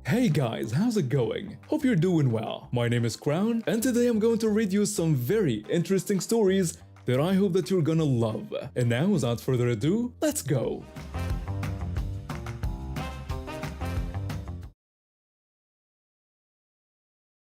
Hey guys, how's it going? Hope you're doing well. My name is Crown, and today I'm going to read you some very interesting stories that I hope that you're gonna love. And now, without further ado, let's go!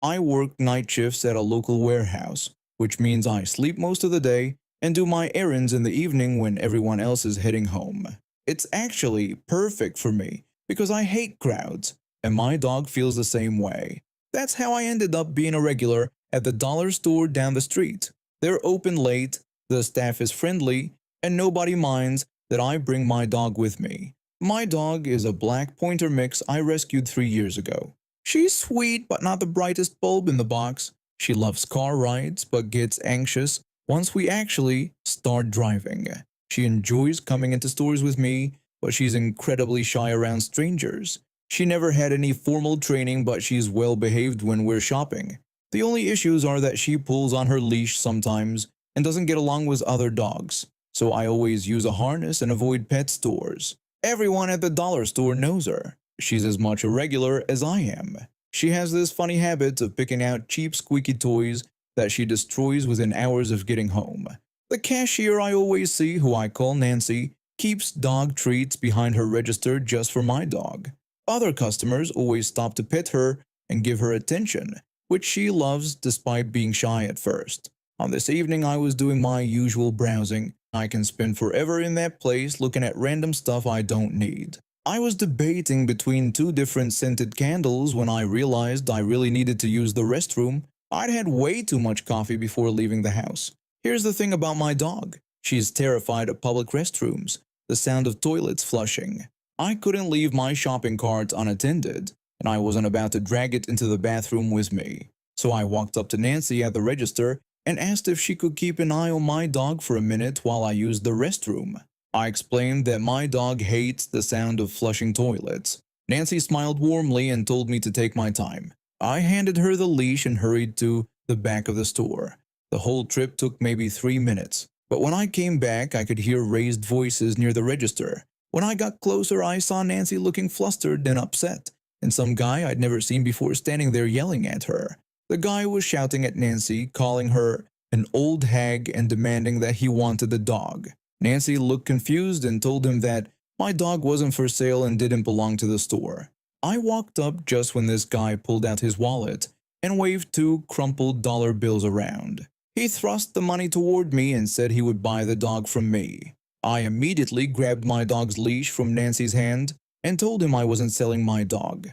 I work night shifts at a local warehouse, which means I sleep most of the day and do my errands in the evening when everyone else is heading home. It's actually perfect for me because I hate crowds, and my dog feels the same way. That's how I ended up being a regular at the dollar store down the street. They're open late, the staff is friendly, and nobody minds that I bring my dog with me. My dog is a black pointer mix I rescued 3 years ago. She's sweet but not the brightest bulb in the box. She loves car rides but gets anxious once we actually start driving. She enjoys coming into stores with me, but she's incredibly shy around strangers. She never had any formal training, but she's well behaved when we're shopping. The only issues are that she pulls on her leash sometimes and doesn't get along with other dogs, so I always use a harness and avoid pet stores. Everyone at the dollar store knows her. She's as much a regular as I am. She has this funny habit of picking out cheap squeaky toys that she destroys within hours of getting home. The cashier I always see, who I call Nancy, keeps dog treats behind her register just for my dog. Other customers always stop to pet her and give her attention, which she loves despite being shy at first. On this evening I was doing my usual browsing. I can spend forever in that place looking at random stuff I don't need. I was debating between two different scented candles when I realized I really needed to use the restroom. I'd had way too much coffee before leaving the house. Here's the thing about my dog. She's terrified of public restrooms, the sound of toilets flushing. I couldn't leave my shopping cart unattended, and I wasn't about to drag it into the bathroom with me. So I walked up to Nancy at the register and asked if she could keep an eye on my dog for a minute while I used the restroom. I explained that my dog hates the sound of flushing toilets. Nancy smiled warmly and told me to take my time. I handed her the leash and hurried to the back of the store. The whole trip took maybe 3 minutes, but when I came back I could hear raised voices near the register. When I got closer I saw Nancy looking flustered and upset, and some guy I'd never seen before standing there yelling at her. The guy was shouting at Nancy, calling her an old hag and demanding that he wanted the dog. Nancy looked confused and told him that my dog wasn't for sale and didn't belong to the store. I walked up just when this guy pulled out his wallet and waved 2 crumpled dollar bills around. He thrust the money toward me and said he would buy the dog from me. I immediately grabbed my dog's leash from Nancy's hand and told him I wasn't selling my dog.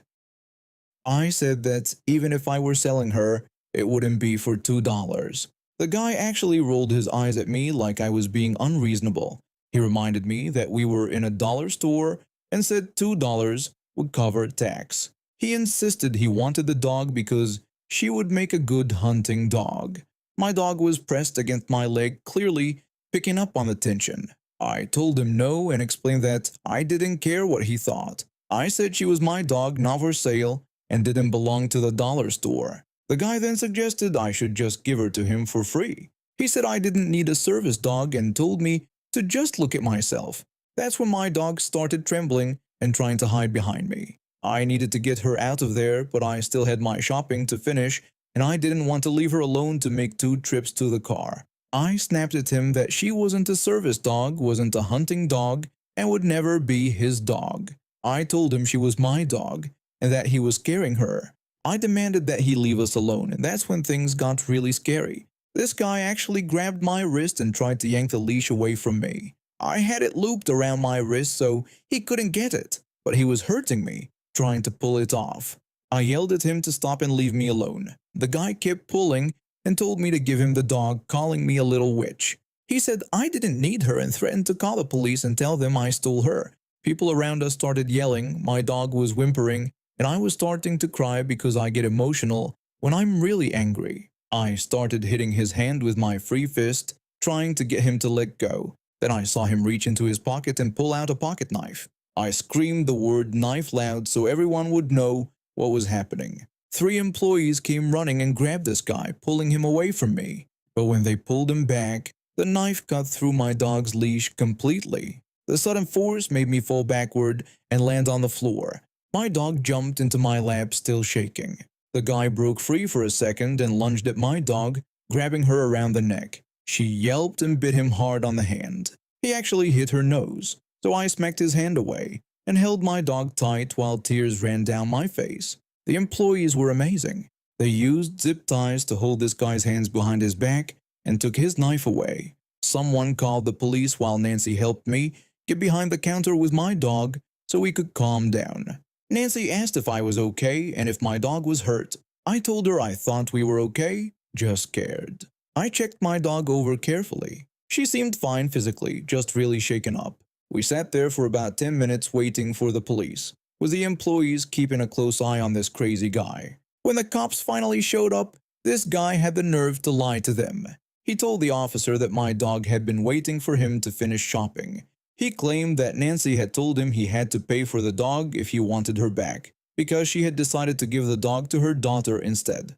I said that even if I were selling her, it wouldn't be for $2. The guy actually rolled his eyes at me like I was being unreasonable. He reminded me that we were in a dollar store and said $2 would cover tax. He insisted he wanted the dog because she would make a good hunting dog. My dog was pressed against my leg, clearly picking up on the tension. I told him no and explained that I didn't care what he thought. I said she was my dog, not for sale, and didn't belong to the dollar store. The guy then suggested I should just give her to him for free. He said I didn't need a service dog and told me to just look at myself. That's when my dog started trembling and trying to hide behind me. I needed to get her out of there, but I still had my shopping to finish, and I didn't want to leave her alone to make 2 trips to the car. I snapped at him that she wasn't a service dog, wasn't a hunting dog, and would never be his dog. I told him she was my dog and that he was scaring her. I demanded that he leave us alone, and that's when things got really scary. This guy actually grabbed my wrist and tried to yank the leash away from me. I had it looped around my wrist so he couldn't get it, but he was hurting me, trying to pull it off. I yelled at him to stop and leave me alone. The guy kept pulling and told me to give him the dog, calling me a little witch. He said I didn't need her and threatened to call the police and tell them I stole her. People around us started yelling, my dog was whimpering, and I was starting to cry because I get emotional when I'm really angry. I started hitting his hand with my free fist, trying to get him to let go. Then I saw him reach into his pocket and pull out a pocket knife. I screamed the word knife loud so everyone would know what was happening. 3 employees came running and grabbed this guy, pulling him away from me. But when they pulled him back, the knife cut through my dog's leash completely. The sudden force made me fall backward and land on the floor. My dog jumped into my lap, still shaking. The guy broke free for a second and lunged at my dog, grabbing her around the neck. She yelped and bit him hard on the hand. He actually hit her nose, so I smacked his hand away and held my dog tight while tears ran down my face. The employees were amazing. They used zip ties to hold this guy's hands behind his back and took his knife away. Someone called the police while Nancy helped me get behind the counter with my dog so we could calm down. Nancy asked if I was okay and if my dog was hurt. I told her I thought we were okay, just scared. I checked my dog over carefully. She seemed fine physically, just really shaken up. We sat there for about 10 minutes waiting for the police, with the employees keeping a close eye on this crazy guy. When the cops finally showed up, this guy had the nerve to lie to them. He told the officer that my dog had been waiting for him to finish shopping. He claimed that Nancy had told him he had to pay for the dog if he wanted her back, because she had decided to give the dog to her daughter instead.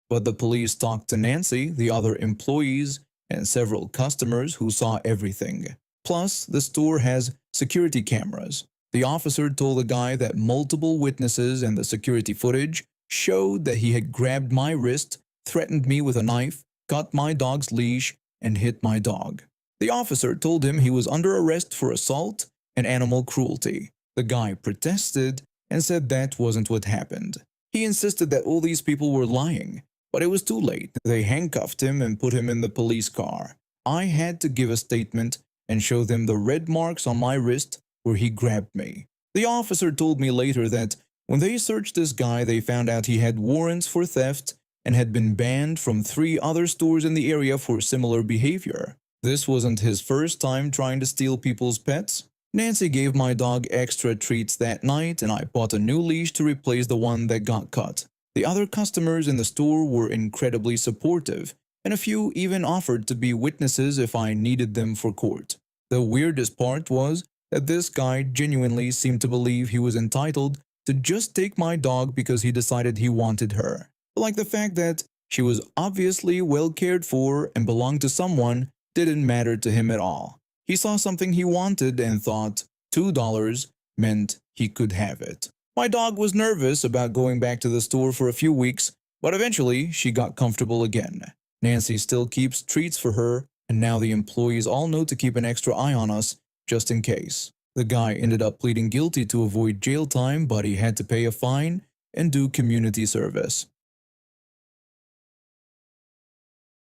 But the police talked to Nancy, the other employees, and several customers who saw everything. Plus, the store has security cameras. The officer told the guy that multiple witnesses and the security footage showed that he had grabbed my wrist, threatened me with a knife, cut my dog's leash, and hit my dog. The officer told him he was under arrest for assault and animal cruelty. The guy protested and said that wasn't what happened. He insisted that all these people were lying, but it was too late. They handcuffed him and put him in the police car. I had to give a statement and show them the red marks on my wrist where he grabbed me. The officer told me later that when they searched this guy, they found out he had warrants for theft and had been banned from 3 other stores in the area for similar behavior. This wasn't his first time trying to steal people's pets. Nancy gave my dog extra treats that night, and I bought a new leash to replace the one that got cut. The other customers in the store were incredibly supportive, and a few even offered to be witnesses if I needed them for court. The weirdest part was that this guy genuinely seemed to believe he was entitled to just take my dog because he decided he wanted her. Like the fact that she was obviously well cared for and belonged to someone didn't matter to him at all. He saw something he wanted and thought $2 meant he could have it. My dog was nervous about going back to the store for a few weeks, but eventually she got comfortable again. Nancy still keeps treats for her, and now the employees all know to keep an extra eye on us just in case. The guy ended up pleading guilty to avoid jail time, but he had to pay a fine and do community service.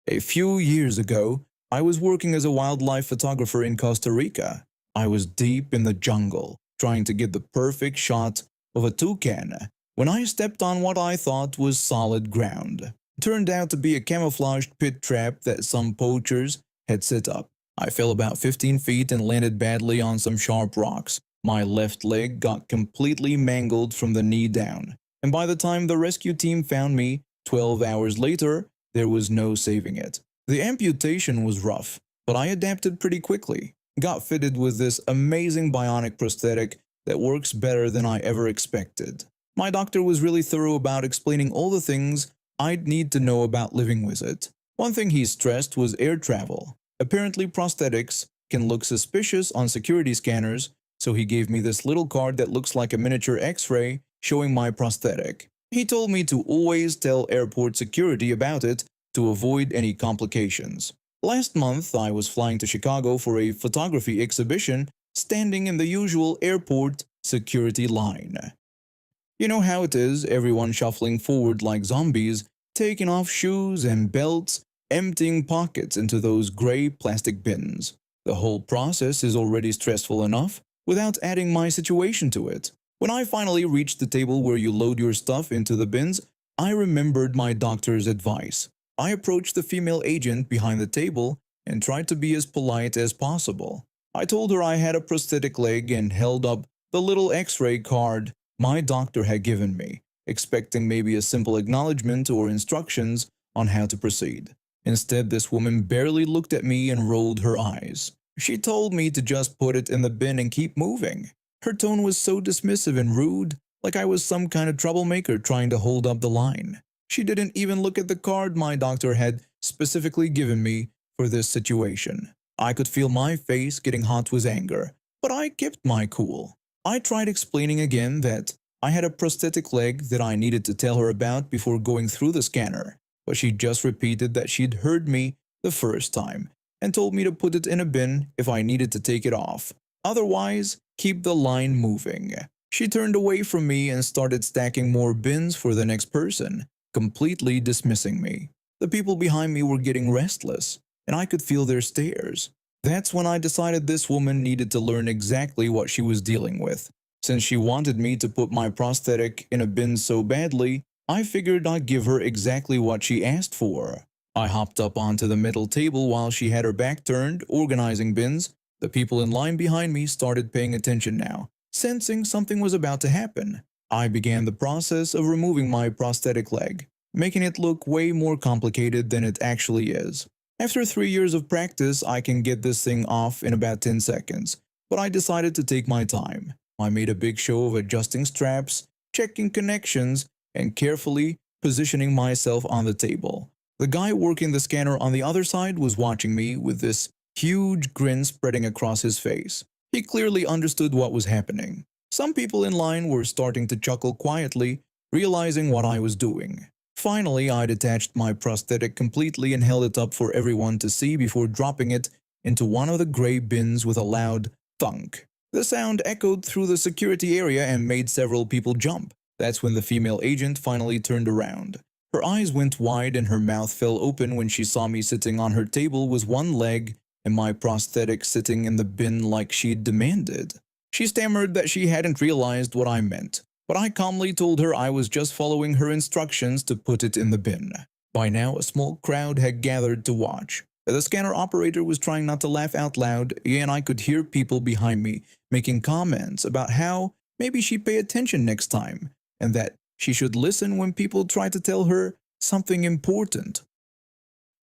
A few years ago, I was working as a wildlife photographer in Costa Rica. I was deep in the jungle, trying to get the perfect shot of a toucan, when I stepped on what I thought was solid ground. It turned out to be a camouflaged pit trap that some poachers had set up. I fell about 15 feet and landed badly on some sharp rocks. My left leg got completely mangled from the knee down, and by the time the rescue team found me 12 hours later, there was no saving it. The amputation was rough, but I adapted pretty quickly. Got fitted with this amazing bionic prosthetic that works better than I ever expected. My doctor was really thorough about explaining all the things I'd need to know about living with it. One thing he stressed was air travel. Apparently prosthetics can look suspicious on security scanners, so he gave me this little card that looks like a miniature X-ray showing my prosthetic. He told me to always tell airport security about it to avoid any complications. Last month, I was flying to Chicago for a photography exhibition, standing in the usual airport security line. You know how it is, everyone shuffling forward like zombies, taking off shoes and belts, emptying pockets into those gray plastic bins. The whole process is already stressful enough, without adding my situation to it. When I finally reached the table where you load your stuff into the bins, I remembered my doctor's advice. I approached the female agent behind the table and tried to be as polite as possible. I told her I had a prosthetic leg and held up the little X-ray card my doctor had given me, expecting maybe a simple acknowledgement or instructions on how to proceed. Instead, this woman barely looked at me and rolled her eyes. She told me to just put it in the bin and keep moving. Her tone was so dismissive and rude, like I was some kind of troublemaker trying to hold up the line. She didn't even look at the card my doctor had specifically given me for this situation. I could feel my face getting hot with anger, but I kept my cool. I tried explaining again that I had a prosthetic leg that I needed to tell her about before going through the scanner, but she just repeated that she'd heard me the first time and told me to put it in a bin if I needed to take it off. Otherwise, keep the line moving. She turned away from me and started stacking more bins for the next person, completely dismissing me. The people behind me were getting restless, and I could feel their stares. That's when I decided this woman needed to learn exactly what she was dealing with. Since she wanted me to put my prosthetic in a bin so badly, I figured I'd give her exactly what she asked for. I hopped up onto the middle table while she had her back turned, organizing bins. The people in line behind me started paying attention now, sensing something was about to happen. I began the process of removing my prosthetic leg, making it look way more complicated than it actually is. After 3 years of practice, I can get this thing off in about 10 seconds, but I decided to take my time. I made a big show of adjusting straps, checking connections, and carefully positioning myself on the table. The guy working the scanner on the other side was watching me with this huge grin spreading across his face. He clearly understood what was happening. Some people in line were starting to chuckle quietly, realizing what I was doing. Finally, I detached my prosthetic completely and held it up for everyone to see before dropping it into one of the gray bins with a loud thunk. The sound echoed through the security area and made several people jump. That's when the female agent finally turned around. Her eyes went wide and her mouth fell open when she saw me sitting on her table with one leg and my prosthetic sitting in the bin like she'd demanded. She stammered that she hadn't realized what I meant, but I calmly told her I was just following her instructions to put it in the bin. By now, a small crowd had gathered to watch. The scanner operator was trying not to laugh out loud, and I could hear people behind me making comments about how maybe she'd pay attention next time, and that she should listen when people try to tell her something important.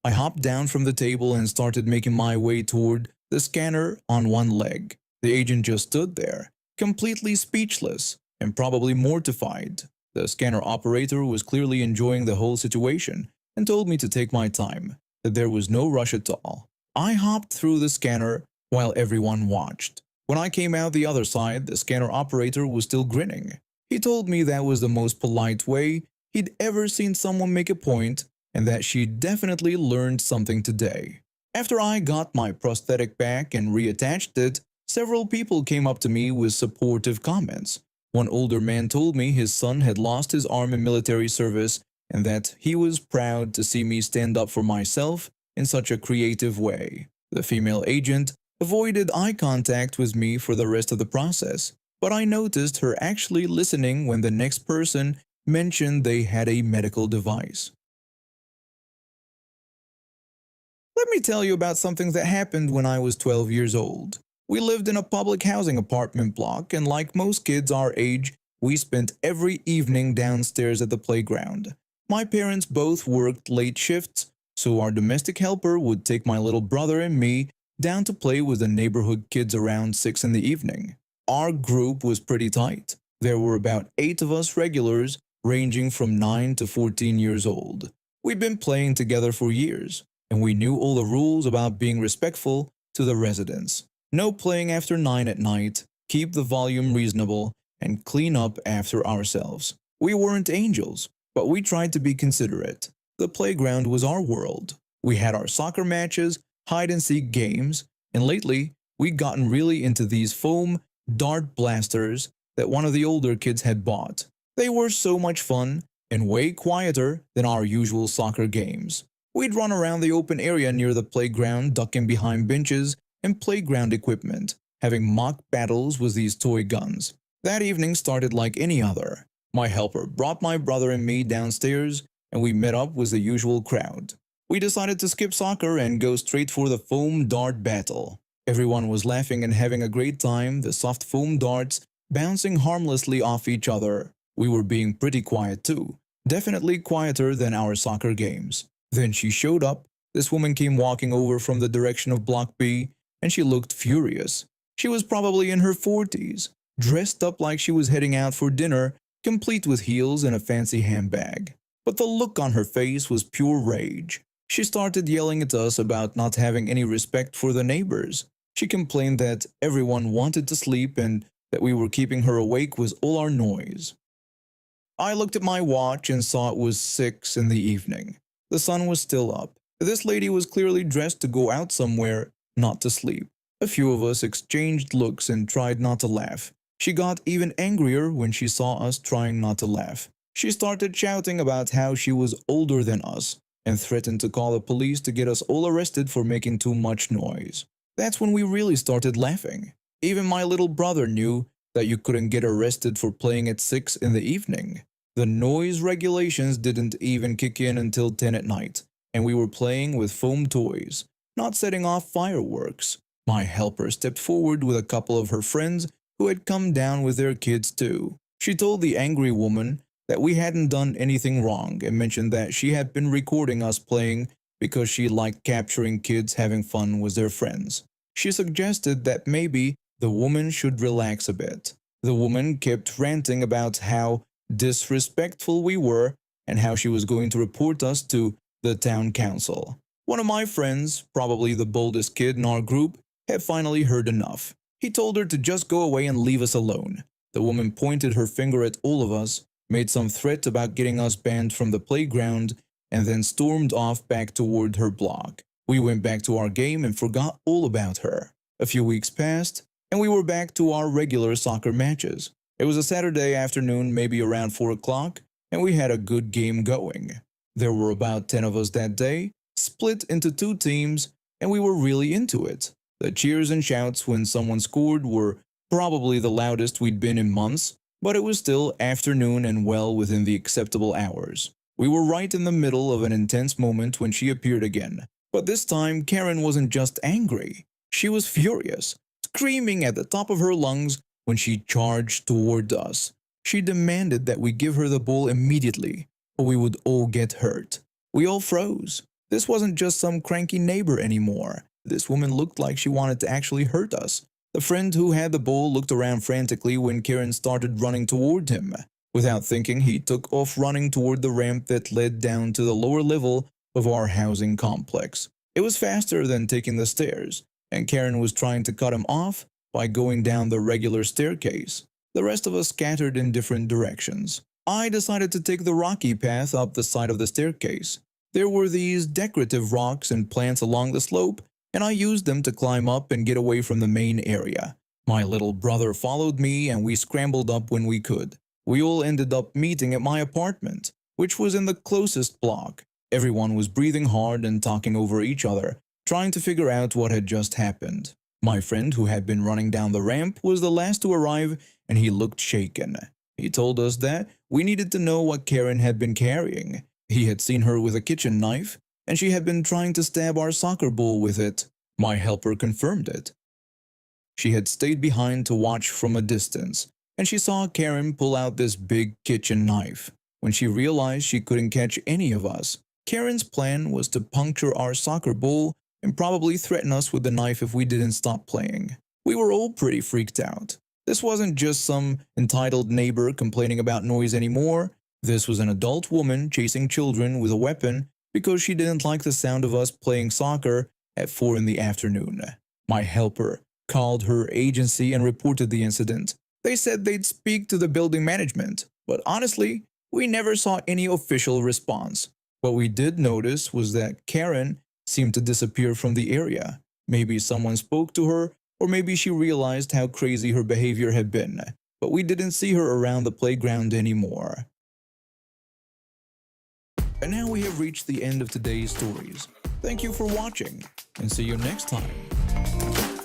I hopped down from the table and started making my way toward the scanner on one leg. The agent just stood there, completely speechless and probably mortified. The scanner operator was clearly enjoying the whole situation and told me to take my time, that there was no rush at all. I hopped through the scanner while everyone watched. When I came out the other side, the scanner operator was still grinning. He told me that was the most polite way he'd ever seen someone make a point and that she definitely learned something today. After I got my prosthetic back and reattached it, several people came up to me with supportive comments. One older man told me his son had lost his arm in military service and that he was proud to see me stand up for myself in such a creative way. The female agent avoided eye contact with me for the rest of the process, but I noticed her actually listening when the next person mentioned they had a medical device. Let me tell you about something that happened when I was 12 years old. We lived in a public housing apartment block, and like most kids our age, we spent every evening downstairs at the playground. My parents both worked late shifts, so our domestic helper would take my little brother and me down to play with the neighborhood kids around 6 in the evening. Our group was pretty tight. There were about 8 of us regulars, ranging from 9 to 14 years old. We'd been playing together for years, and we knew all the rules about being respectful to the residents. No playing after 9 at night, keep the volume reasonable, and clean up after ourselves. We weren't angels, but we tried to be considerate. The playground was our world. We had our soccer matches, hide-and-seek games, and lately, we'd gotten really into these foam dart blasters that one of the older kids had bought. They were so much fun and way quieter than our usual soccer games. We'd run around the open area near the playground, ducking behind benches and playground equipment, having mock battles with these toy guns. That evening started like any other. My helper brought my brother and me downstairs, and we met up with the usual crowd. We decided to skip soccer and go straight for the foam dart battle. Everyone was laughing and having a great time, the soft foam darts bouncing harmlessly off each other. We were being pretty quiet too, definitely quieter than our soccer games. Then she showed up. This woman came walking over from the direction of Block B, and she looked furious. She was probably in her 40s, dressed up like she was heading out for dinner, complete with heels and a fancy handbag. But the look on her face was pure rage. She started yelling at us about not having any respect for the neighbors. She complained that everyone wanted to sleep and that we were keeping her awake was all our noise. I looked at my watch and saw it was 6 in the evening. The sun was still up. This lady was clearly dressed to go out somewhere, not to sleep. A few of us exchanged looks and tried not to laugh. She got even angrier when she saw us trying not to laugh. She started shouting about how she was older than us and threatened to call the police to get us all arrested for making too much noise. That's when we really started laughing. Even my little brother knew that you couldn't get arrested for playing at 6 in the evening. The noise regulations didn't even kick in until 10 at night, and we were playing with foam toys, not setting off fireworks. My helper stepped forward with a couple of her friends who had come down with their kids too. She told the angry woman that we hadn't done anything wrong and mentioned that she had been recording us playing because she liked capturing kids having fun with their friends. She suggested that maybe the woman should relax a bit. The woman kept ranting about how disrespectful we were and how she was going to report us to the town council. One of my friends, probably the boldest kid in our group, had finally heard enough. He told her to just go away and leave us alone. The woman pointed her finger at all of us, made some threat about getting us banned from the playground, and then stormed off back toward her block. We went back to our game and forgot all about her. A few weeks passed, and we were back to our regular soccer matches. It was a Saturday afternoon, maybe around 4 o'clock, and we had a good game going. There were about 10 of us that day, split into 2 teams, and we were really into it. The cheers and shouts when someone scored were probably the loudest we'd been in months, but it was still afternoon and well within the acceptable hours. We were right in the middle of an intense moment when she appeared again. But this time, Karen wasn't just angry. She was furious, screaming at the top of her lungs when she charged toward us. She demanded that we give her the ball immediately, or we would all get hurt. We all froze. This wasn't just some cranky neighbor anymore. This woman looked like she wanted to actually hurt us. The friend who had the ball looked around frantically when Karen started running toward him. Without thinking, he took off running toward the ramp that led down to the lower level of our housing complex. It was faster than taking the stairs, and Karen was trying to cut him off by going down the regular staircase. The rest of us scattered in different directions. I decided to take the rocky path up the side of the staircase. There were these decorative rocks and plants along the slope, and I used them to climb up and get away from the main area. My little brother followed me, and we scrambled up when we could. We all ended up meeting at my apartment, which was in the closest block. Everyone was breathing hard and talking over each other, trying to figure out what had just happened. My friend who had been running down the ramp was the last to arrive, and he looked shaken. He told us that we needed to know what Karen had been carrying. He had seen her with a kitchen knife, and she had been trying to stab our soccer ball with it. My helper confirmed it. She had stayed behind to watch from a distance, and she saw Karen pull out this big kitchen knife. When she realized she couldn't catch any of us, Karen's plan was to puncture our soccer ball and probably threaten us with the knife if we didn't stop playing. We were all pretty freaked out. This wasn't just some entitled neighbor complaining about noise anymore. This was an adult woman chasing children with a weapon because she didn't like the sound of us playing soccer at 4 in the afternoon. My helper called her agency and reported the incident. They said they'd speak to the building management, but honestly, we never saw any official response. What we did notice was that Karen seemed to disappear from the area. Maybe someone spoke to her, or maybe she realized how crazy her behavior had been, but we didn't see her around the playground anymore. And now we have reached the end of today's stories. Thank you for watching, and see you next time.